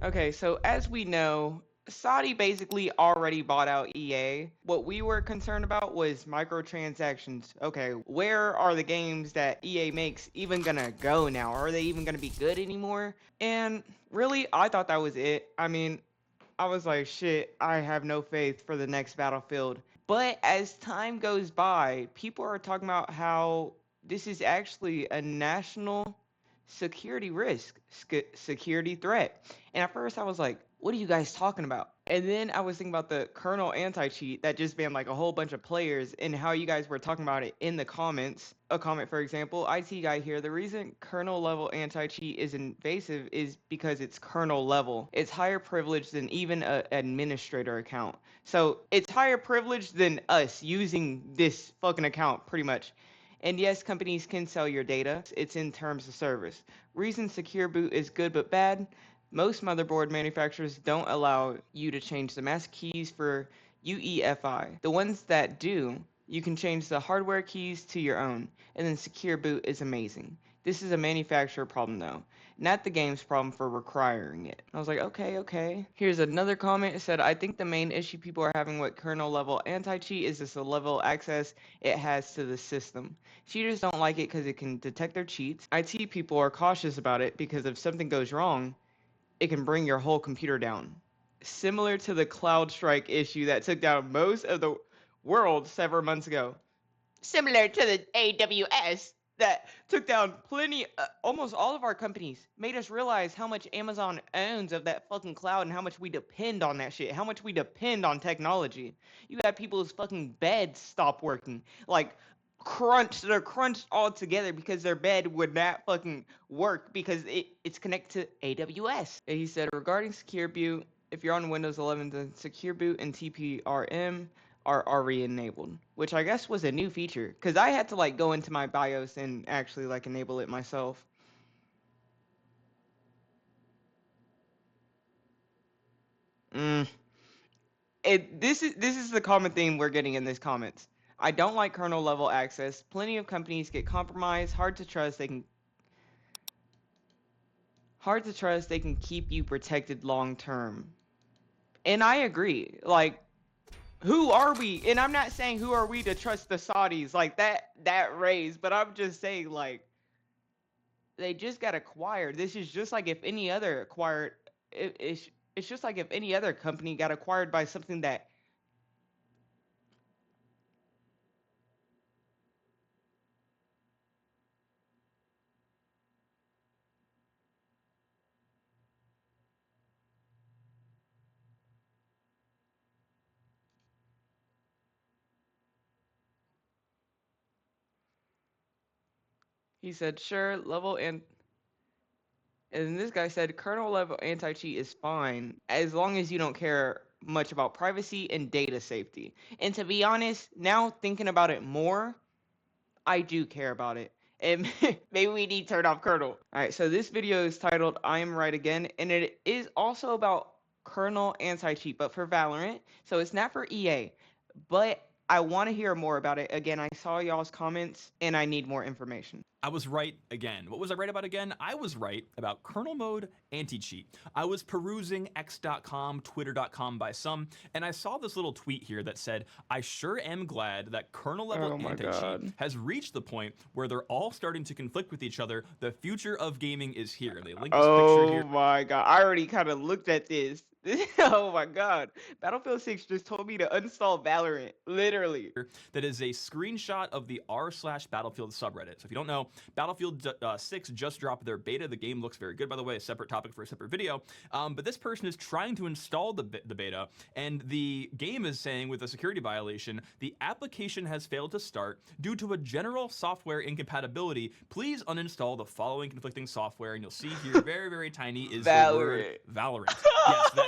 Okay, so as we know, Saudi basically already bought out EA. What we were concerned about was microtransactions. Okay, where are the games that EA makes even gonna go now? Are they even gonna be good anymore? And really, I thought that was it. I mean, I was like, shit, I have no faith for the next Battlefield. But as time goes by, people are talking about how this is actually a national security risk, security threat. And at first I was like, what are you guys talking about? And then I was thinking about the kernel anti-cheat that just banned like a whole bunch of players and how you guys were talking about it in the comments. A comment, for example, IT guy here, the reason kernel level anti-cheat is invasive is because it's kernel level. It's higher privilege than even an administrator account. So it's higher privilege than us using this fucking account pretty much. And yes, companies can sell your data. It's in terms of service. Reason secure boot is good but bad. Most motherboard manufacturers don't allow you to change the mask keys for UEFI. The ones that do, you can change the hardware keys to your own, and then secure boot is amazing. This is a manufacturer problem though, not the game's problem for requiring it. I was like, okay. Here's another comment. It said, I think the main issue people are having with kernel level anti-cheat is this level access it has to the system. Cheaters don't like it because it can detect their cheats. IT people are cautious about it because if something goes wrong, it can bring your whole computer down. Similar to the CloudStrike issue that took down most of the world several months ago. Similar to the AWS that took down almost all of our companies, made us realize how much Amazon owns of that fucking cloud and how much we depend on that shit, how much we depend on technology. You had people's fucking beds stop working. Like, they're crunched all together because their bed would not fucking work because it's connected to AWS. And he said, regarding secure boot, if you're on Windows 11, then secure boot and TPRM are already enabled, which I guess was a new feature because I had to like go into my BIOS and actually like enable it myself. Mm. This is the common theme we're getting in these comments. I don't like kernel level access. Plenty of companies get compromised. Hard to trust they can keep you protected long term. And I agree. Like, who are we? And I'm not saying who are we to trust the Saudis like that raise, but I'm just saying like they just got acquired. This is just like if any other acquired. It's just like if any other company got acquired by something that he said sure level and this guy said kernel level anti-cheat is fine as long as you don't care much about privacy and data safety. And to be honest, now thinking about it more, I do care about it. And maybe we need to turn off kernel. Alright, so this video is titled I Am Right Again, and it is also about kernel anti-cheat, but for Valorant. So it's not for EA, but I want to hear more about it. Again, I saw y'all's comments, and I need more information. I was right again. What was I right about again? I was right about kernel mode anti-cheat. I was perusing x.com, twitter.com by some, and I saw this little tweet here that said, I sure am glad that kernel level anti-cheat has reached the point where they're all starting to conflict with each other. The future of gaming is here. They link this picture here. Oh my god, I already kind of looked at this. Oh my god. Battlefield 6 just told me to uninstall Valorant. Literally. That is a screenshot of the r/Battlefield subreddit. So if you don't know, Battlefield 6 just dropped their beta. The game looks very good, by the way, a separate topic for a separate video. But this person is trying to install the beta, and the game is saying with a security violation, the application has failed to start due to a general software incompatibility. Please uninstall the following conflicting software, and you'll see here, very, very tiny, is the word Valorant. Yes, that...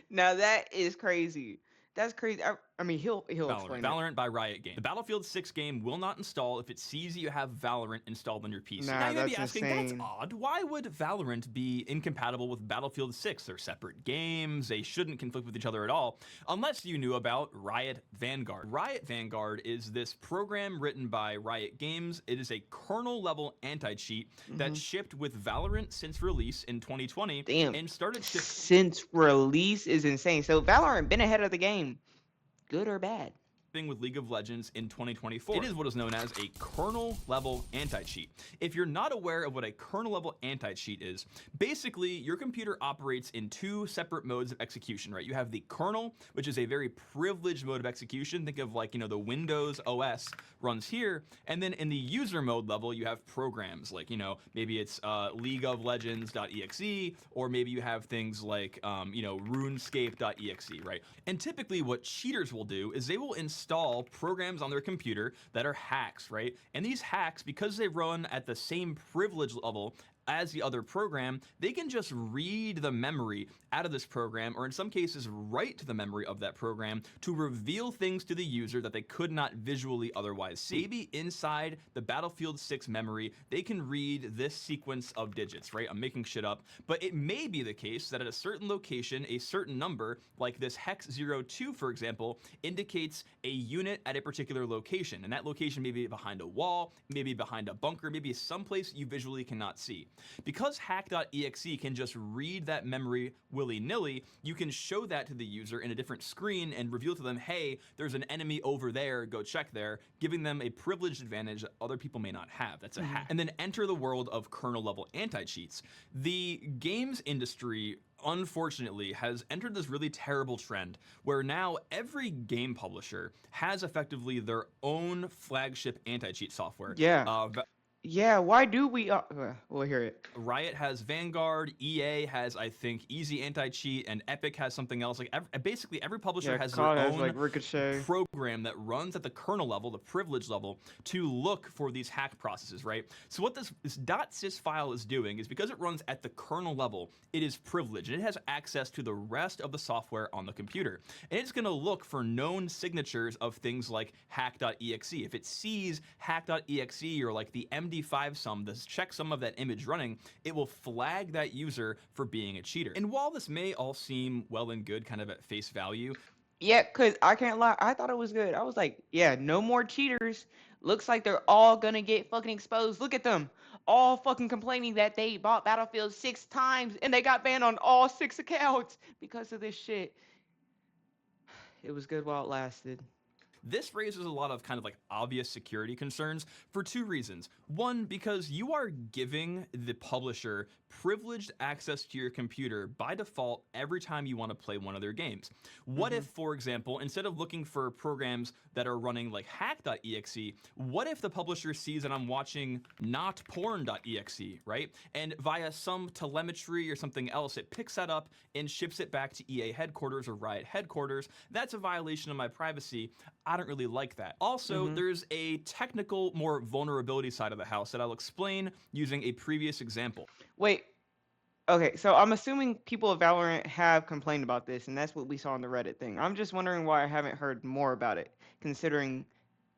Now that is crazy. That's crazy. I mean, he'll explain it. Valorant by Riot Games. The Battlefield 6 game will not install if it sees you have Valorant installed on your PC. Nah, now you may be that's asking, insane. that's odd. Why would Valorant be incompatible with Battlefield 6? They're separate games. They shouldn't conflict with each other at all, unless you knew about Riot Vanguard. Riot Vanguard is this program written by Riot Games. It is a kernel-level anti-cheat that shipped with Valorant since release in 2020. Damn. And started shipping Since release is insane. So Valorant been ahead of the game. Good or bad? with League of Legends in 2024. It is what is known as a kernel-level anti-cheat. If you're not aware of what a kernel-level anti-cheat is, basically your computer operates in two separate modes of execution, right? You have the kernel, which is a very privileged mode of execution. Think of like, the Windows OS runs here. And then in the user mode level, you have programs like, maybe it's League of Legends.exe, or maybe you have things like, RuneScape.exe, right? And typically what cheaters will do is they will install programs on their computer that are hacks, right? And these hacks, because they run at the same privilege level as the other program, they can just read the memory out of this program, or in some cases write to the memory of that program to reveal things to the user that they could not visually otherwise see. Maybe inside the Battlefield 6 memory, they can read this sequence of digits, right? I'm making shit up, but it may be the case that at a certain location, a certain number, like this hex 02, for example, indicates a unit at a particular location, and that location may be behind a wall, maybe behind a bunker, maybe someplace you visually cannot see. Because hack.exe can just read that memory willy-nilly, you can show that to the user in a different screen and reveal to them, hey, there's an enemy over there, go check there, giving them a privileged advantage that other people may not have. That's a hack. And then enter the world of kernel-level anti-cheats. The games industry, unfortunately, has entered this really terrible trend where now every game publisher has effectively their own flagship anti-cheat software. Yeah, why do we? We'll hear it. Riot has Vanguard, EA has, I think, Easy Anti-Cheat, and Epic has something else. Like basically every publisher has their own like Ricochet program that runs at the kernel level, the privilege level, to look for these hack processes, right? So what this .sys file is doing is, because it runs at the kernel level, it is privileged, and it has access to the rest of the software on the computer. And it's going to look for known signatures of things like hack.exe. If it sees hack.exe or like the MD5 sum, the checksum of that image running, it will flag that user for being a cheater. And while this may all seem well and good kind of at face value, yeah, because I can't lie, I thought it was good. I was like, yeah, no more cheaters. Looks like they're all gonna get fucking exposed. Look at them, all fucking complaining that they bought Battlefield 6 times and they got banned on all 6 accounts because of this shit. It was good while it lasted. This raises a lot of kind of like obvious security concerns for two reasons. One, because you are giving the publisher privileged access to your computer by default every time you want to play one of their games. What if, for example, instead of looking for programs that are running like hack.exe, what if the publisher sees that I'm watching notporn.exe, right? And via some telemetry or something else, it picks that up and ships it back to EA headquarters or Riot headquarters. That's a violation of my privacy. I don't really like that. Also, there's a technical, more vulnerability side of the house that I'll explain using a previous example. Wait. Okay, so I'm assuming people of Valorant have complained about this, and that's what we saw on the Reddit thing. I'm just wondering why I haven't heard more about it, considering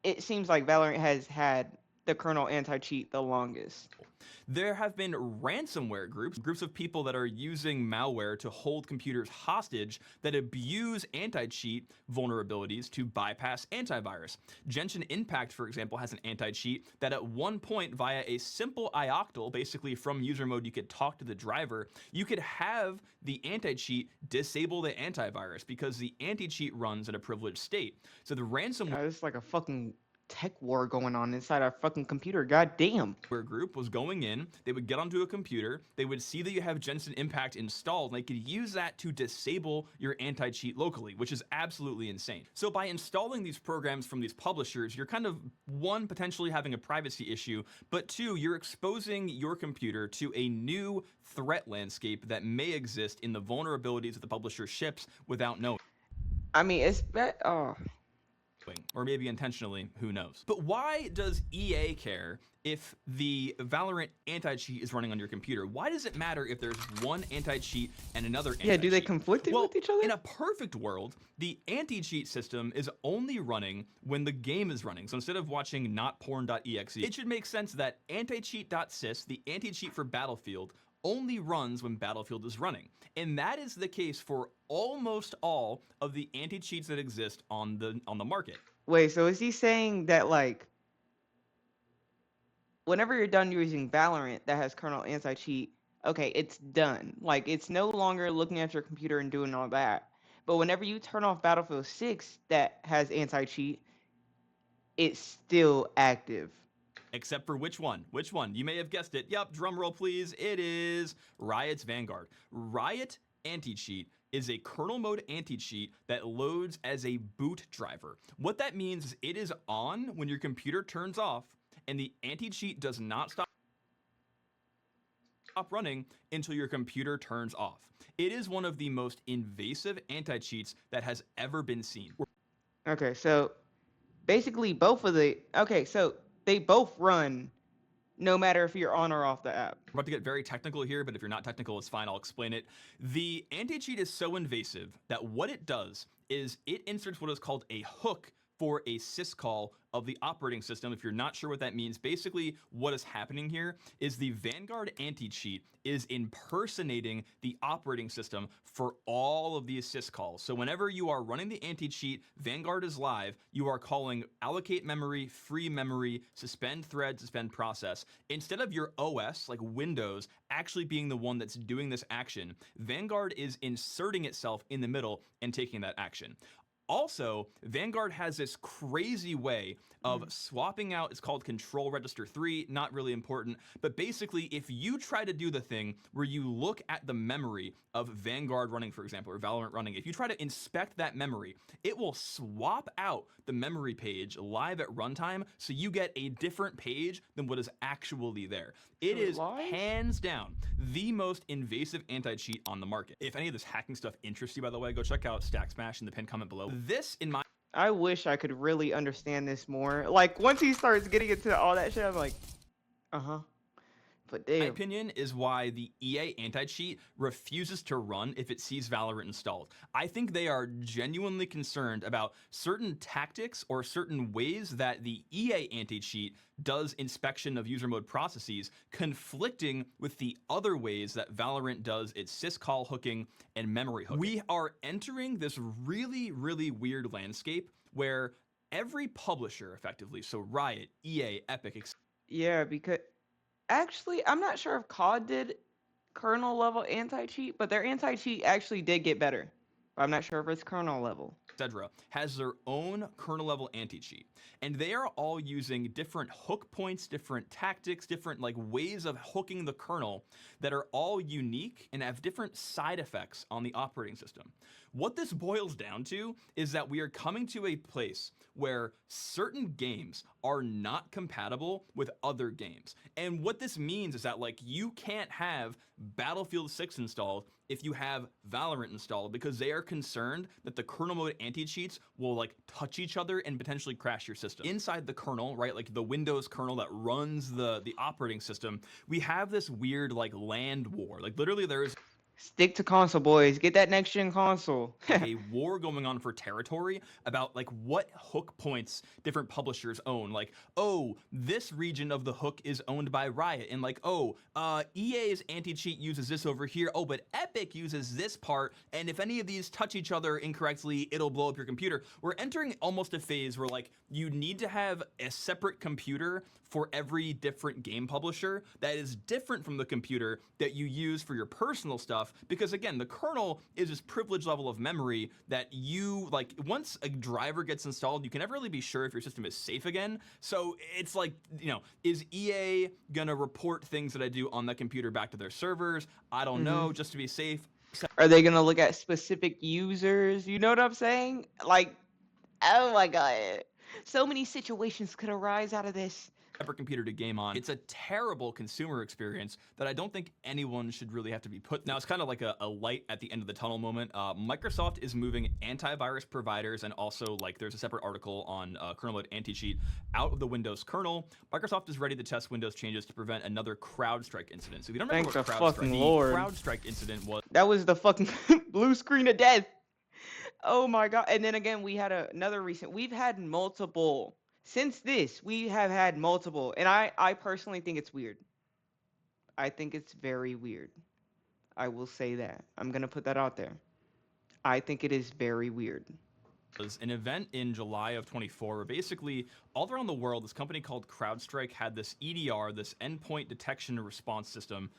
it seems like Valorant has had the kernel anti-cheat the longest. There have been ransomware groups of people that are using malware to hold computers hostage that abuse anti-cheat vulnerabilities to bypass antivirus. Genshin Impact, for example, has an anti-cheat that at one point, via a simple ioctl, basically from user mode you could talk to the driver, you could have the anti-cheat disable the antivirus because the anti-cheat runs at a privileged state. So the ransomware... It's like a fucking tech war going on inside our fucking computer. God damn. Where group was going in, they would get onto a computer, they would see that you have Genshin Impact installed, and they could use that to disable your anti-cheat locally, which is absolutely insane. So by installing these programs from these publishers, you're kind of, one, potentially having a privacy issue, but two, you're exposing your computer to a new threat landscape that may exist in the vulnerabilities that the publisher ships without knowing. I mean, it's or maybe intentionally, who knows. But why does EA care if the Valorant anti-cheat is running on your computer? Why does it matter if there's one anti-cheat and another anti-cheat? Yeah, do they conflict with each other? In a perfect world, the anti-cheat system is only running when the game is running. So instead of watching notporn.exe, it should make sense that anti-cheat.sys, the anti-cheat for Battlefield, only runs when Battlefield is running. And that is the case for almost all of the anti-cheats that exist on the market. Wait, so is he saying that, like, whenever you're done using Valorant that has kernel anti-cheat, okay, it's done. Like, it's no longer looking at your computer and doing all that. But whenever you turn off Battlefield 6 that has anti-cheat, it's still active. Except for which one? Which one? You may have guessed it. Yep, drum roll please. It is Riot's Vanguard. Riot anti-cheat is a kernel mode anti-cheat that loads as a boot driver. What that means is it is on when your computer turns off, and the anti-cheat does not stop running until your computer turns off. It is one of the most invasive anti-cheats that has ever been seen. Okay, so basically so they both run no matter if you're on or off the app. We're about to get very technical here, but if you're not technical, it's fine, I'll explain it. The anti-cheat is so invasive that what it does is it inserts what is called a hook for a syscall of the operating system. If you're not sure what that means, basically what is happening here is the Vanguard anti-cheat is impersonating the operating system for all of these syscalls. So whenever you are running the anti-cheat, Vanguard is live, you are calling allocate memory, free memory, suspend thread, suspend process. Instead of your OS, like Windows, actually being the one that's doing this action, Vanguard is inserting itself in the middle and taking that action. Also, Vanguard has this crazy way of swapping out, it's called Control Register 3, not really important, but basically if you try to do the thing where you look at the memory of Vanguard running, for example, or Valorant running, if you try to inspect that memory, it will swap out the memory page live at runtime, so you get a different page than what is actually there. It is hands down the most invasive anti-cheat on the market. If any of this hacking stuff interests you, by the way, go check out Stack Smash in the pinned comment below. This, in my I wish I could really understand this more. Like, once he starts getting into all that shit, I'm like, but damn. My opinion is why the EA anti-cheat refuses to run if it sees Valorant installed. I think they are genuinely concerned about certain tactics or certain ways that the EA anti-cheat does inspection of user mode processes conflicting with the other ways that Valorant does its syscall hooking and memory hooking. We are entering this really, really weird landscape where every publisher effectively, so Riot, EA, Epic, etc. Yeah, because actually, I'm not sure if COD did kernel-level anti-cheat, but their anti-cheat actually did get better. But I'm not sure if it's kernel-level. Etc. has their own kernel-level anti-cheat, and they are all using different hook points, different tactics, different like ways of hooking the kernel that are all unique and have different side effects on the operating system. What this boils down to is that we are coming to a place where certain games are not compatible with other games. And what this means is that like you can't have Battlefield 6 installed if you have Valorant installed, because they are concerned that the kernel mode anti-cheats will like touch each other and potentially crash your system. Inside the kernel, right, like the Windows kernel that runs the operating system, we have this weird like land war. Like literally there is Stick to console, boys. Get that next gen console. a war going on for territory about like what hook points different publishers own. Like, oh, this region of the hook is owned by Riot, and like, oh, EA's anti-cheat uses this over here. Oh, but Epic uses this part, and if any of these touch each other incorrectly, it'll blow up your computer. We're entering almost a phase where like you need to have a separate computer for every different game publisher that is different from the computer that you use for your personal stuff, because again, the kernel is this privileged level of memory that you, like, once a driver gets installed, you can never really be sure if your system is safe again. So it's like, you know, is EA gonna report things that I do on the computer back to their servers? I don't know, just to be safe. Are they gonna look at specific users? You know what I'm saying? Like, oh my god. So many situations could arise out of this. separate computer to game on. It's a terrible consumer experience that I don't think anyone should really have to be put. Now, it's kind of like a light at the end of the tunnel moment. Microsoft is moving antivirus providers, and also like there's a separate article on kernel mode anti-cheat out of the Windows kernel. Microsoft is ready to test Windows changes to prevent another CrowdStrike incident. So if you don't remember Thank what the fucking Lord. the CrowdStrike incident was, that was the fucking blue screen of death. Oh my god. And then again, we had another recent. We've had multiple. Since this, we have had multiple. And I personally think it's weird. I think it's very weird. I will say that. I'm going to put that out there. I think it is very weird. Was an event in July of 24 where basically all around the world, this company called CrowdStrike had this EDR, this endpoint detection and response system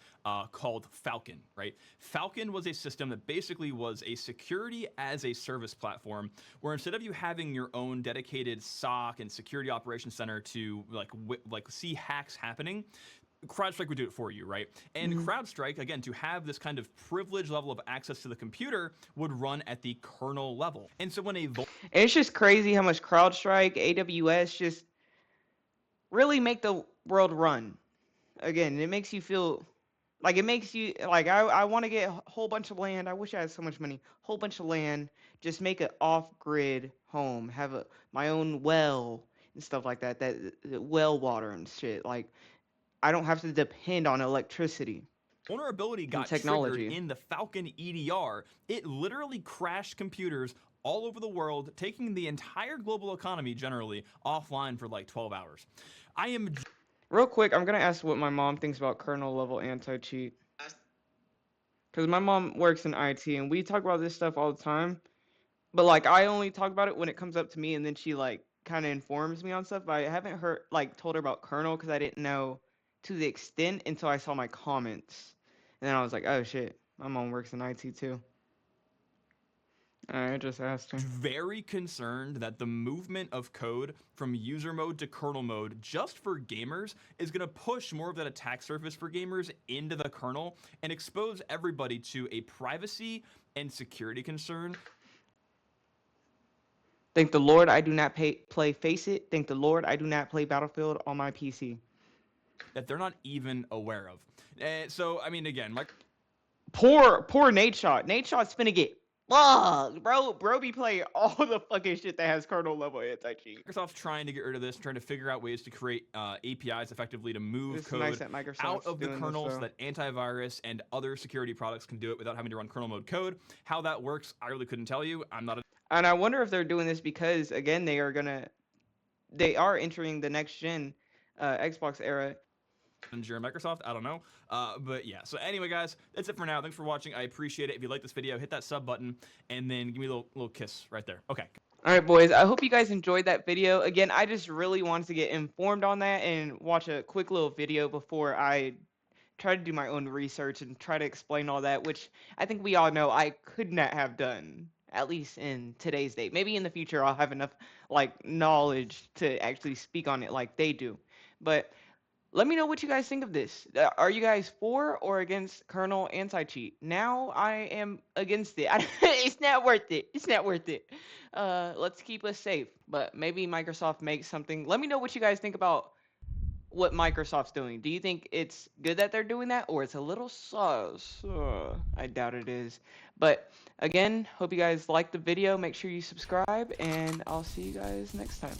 called Falcon, right? Falcon was a system that basically was a security as a service platform where instead of you having your own dedicated SOC and security operations center to like see hacks happening, CrowdStrike would do it for you, right? And CrowdStrike, again, to have this kind of privileged level of access to the computer, would run at the kernel level. And so when it's just crazy how much CrowdStrike, AWS just really make the world run. Again, it makes you feel like I want to get a whole bunch of land. I wish I had so much money. Whole bunch of land, just make an off-grid home, have my own well and stuff like that. That well water and shit. Like, I don't have to depend on electricity. Vulnerability got triggered in the Falcon EDR. It literally crashed computers all over the world, taking the entire global economy generally offline for like 12 hours. Real quick, I'm going to ask what my mom thinks about kernel-level anti-cheat. Because my mom works in IT, and we talk about this stuff all the time. But, like, I only talk about it when it comes up to me, and then she, like, kind of informs me on stuff. But I haven't told her about kernel because I didn't know to the extent until I saw my comments. And then I was like, oh shit, my mom works in IT too. I just asked her. Very concerned that the movement of code from user mode to kernel mode just for gamers is going to push more of that attack surface for gamers into the kernel and expose everybody to a privacy and security concern. Thank the Lord I do not play Face It. Thank the Lord I do not play Battlefield on my PC. That they're not even aware of. So, I mean, again, poor Nate Shot. Nate Shot's finna get fucked, bro. Bro be playing all the fucking shit that has kernel level anti-cheat. Microsoft's trying to get rid of this, trying to figure out ways to create APIs effectively to move code out of the kernel so that antivirus and other security products can do it without having to run kernel mode code. How that works, I really couldn't tell you. And I wonder if they're doing this because, again, they are entering the next gen Xbox era. Microsoft, I don't know, but yeah. So anyway, guys, that's it for now. Thanks for watching. I appreciate it. If you like this video, hit that sub button and then give me a little kiss right there. Okay. All right, boys. I hope you guys enjoyed that video. Again, I just really wanted to get informed on that and watch a quick little video before I try to do my own research and try to explain all that, which I think we all know I could not have done, at least in today's date. Maybe in the future I'll have enough knowledge to actually speak on it like they do. But let me know what you guys think of this. Are you guys for or against kernel anti-cheat? Now I am against it. It's not worth it. It's not worth it. Let's keep us safe. But maybe Microsoft makes something. Let me know what you guys think about what Microsoft's doing. Do you think it's good that they're doing that, or it's a little sus? I doubt it is. But again, hope you guys liked the video. Make sure you subscribe, and I'll see you guys next time.